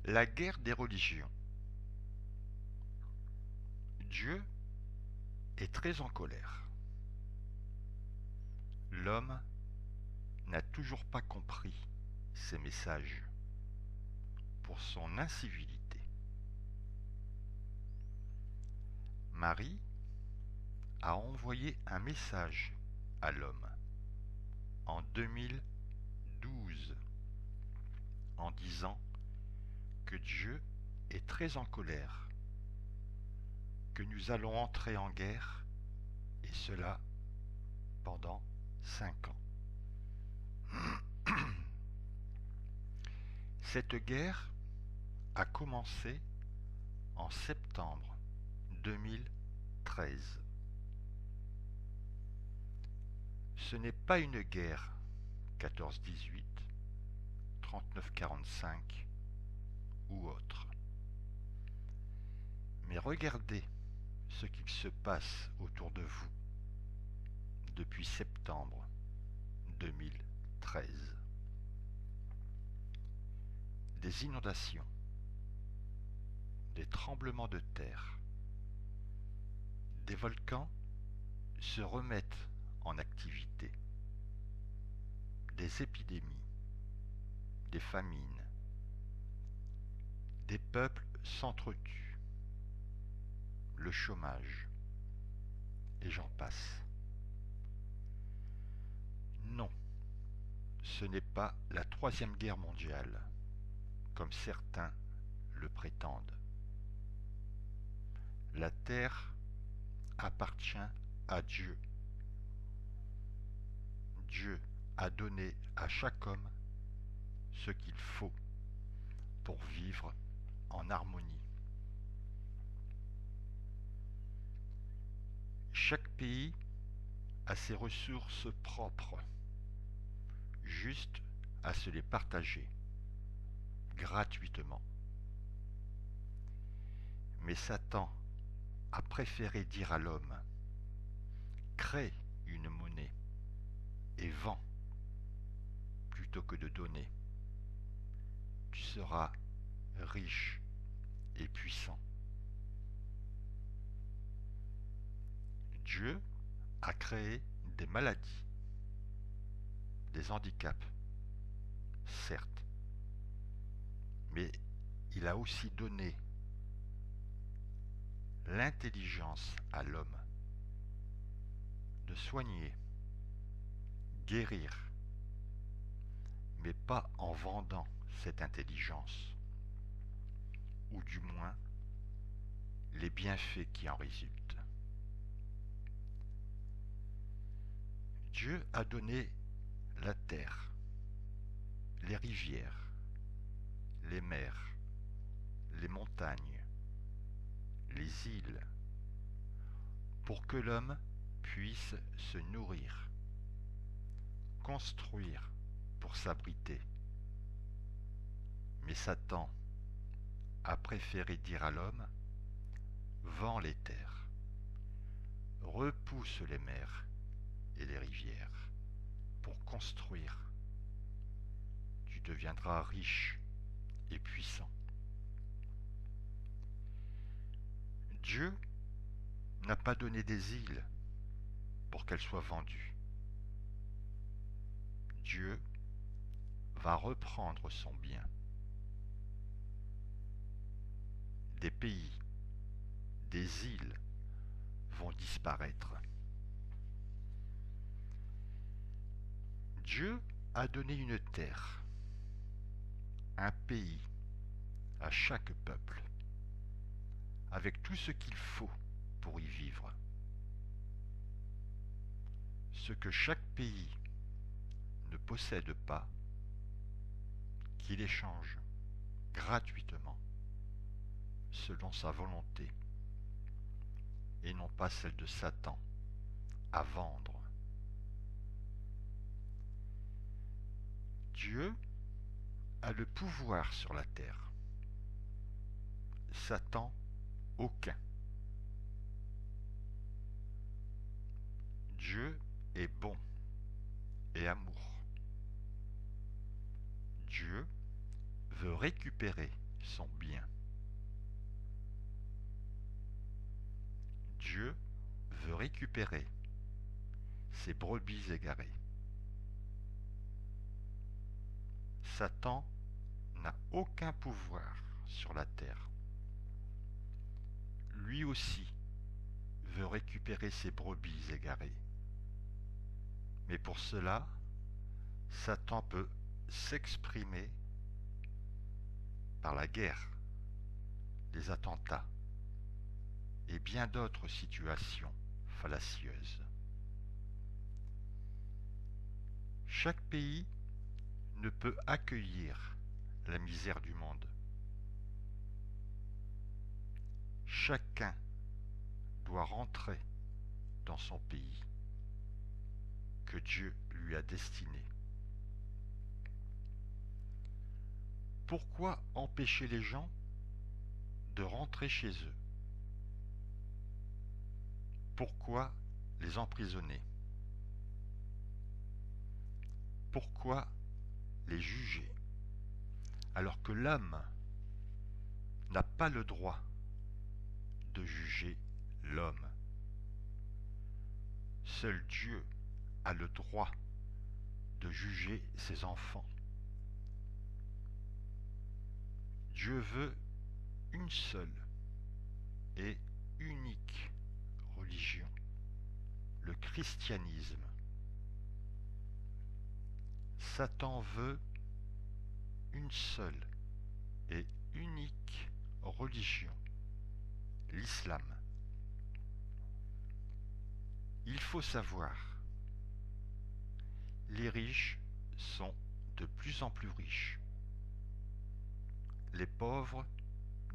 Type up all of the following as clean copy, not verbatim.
La guerre des religions. Dieu est très en colère. L'homme n'a toujours pas compris ses messages pour son incivilité. Marie a envoyé un message à l'homme en 2012 en disant que Dieu est très en colère, que nous allons entrer en guerre, et cela pendant 5 ans. Cette guerre a commencé en septembre 2013. Ce n'est pas une guerre 14-18, 39-45 ou autre. Mais regardez ce qu'il se passe autour de vous depuis septembre 2013. Des inondations, des tremblements de terre, des volcans se remettent en activité, des épidémies, des famines, des peuples s'entretuent, le chômage, et j'en passe. Non, ce n'est pas la Troisième Guerre mondiale, comme certains le prétendent. La terre appartient à Dieu. Dieu a donné à chaque homme ce qu'il faut pour vivre en harmonie. Chaque pays a ses ressources propres, juste à se les partager gratuitement. Mais Satan a préféré dire à l'homme: crée une monnaie et vends plutôt que de donner. Tu seras riche et puissant. Dieu a créé des maladies, des handicaps, certes, mais il a aussi donné l'intelligence à l'homme de soigner, guérir, mais pas en vendant cette intelligence, ou du moins les bienfaits qui en résultent. Dieu a donné la terre, les rivières, les mers, les montagnes, les îles, pour que l'homme puisse se nourrir, construire pour s'abriter. Mais Satan a préféré dire à l'homme: vends les terres, repousse les mers et les rivières pour construire. Tu deviendras riche et puissant. Dieu n'a pas donné des îles pour qu'elles soient vendues. Dieu va reprendre son bien. Des pays, des îles vont disparaître. Dieu a donné une terre, un pays à chaque peuple, avec tout ce qu'il faut pour y vivre. Ce que chaque pays ne possède pas, qu'il échange gratuitement, selon sa volonté, et non pas celle de Satan, à vendre. Dieu a le pouvoir sur la terre. Satan, aucun. Dieu est bon et amour. Dieu veut récupérer son bien. Dieu veut récupérer ses brebis égarées. Satan n'a aucun pouvoir sur la terre. Lui aussi veut récupérer ses brebis égarées. Mais pour cela, Satan peut s'exprimer par la guerre, les attentats et bien d'autres situations fallacieuses. Chaque pays ne peut accueillir la misère du monde. Chacun doit rentrer dans son pays que Dieu lui a destiné. Pourquoi empêcher les gens de rentrer chez eux? Pourquoi les emprisonner? Pourquoi les juger alors que l'homme n'a pas le droit de juger l'homme? Seul Dieu a le droit de juger ses enfants. Dieu veut une seule et unique religion, le christianisme. Satan veut une seule et unique religion, l'islam. Il faut savoir, les riches sont de plus en plus riches, les pauvres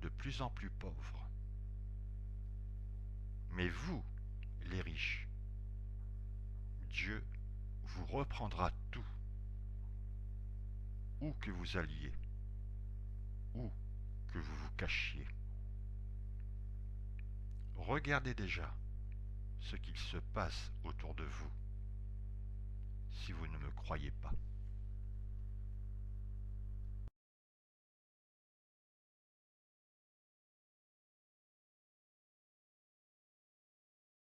de plus en plus pauvres. Mais vous, les riches, Dieu vous reprendra tout, où que vous alliez, où que vous vous cachiez. Regardez déjà ce qu'il se passe autour de vous, si vous ne me croyez pas.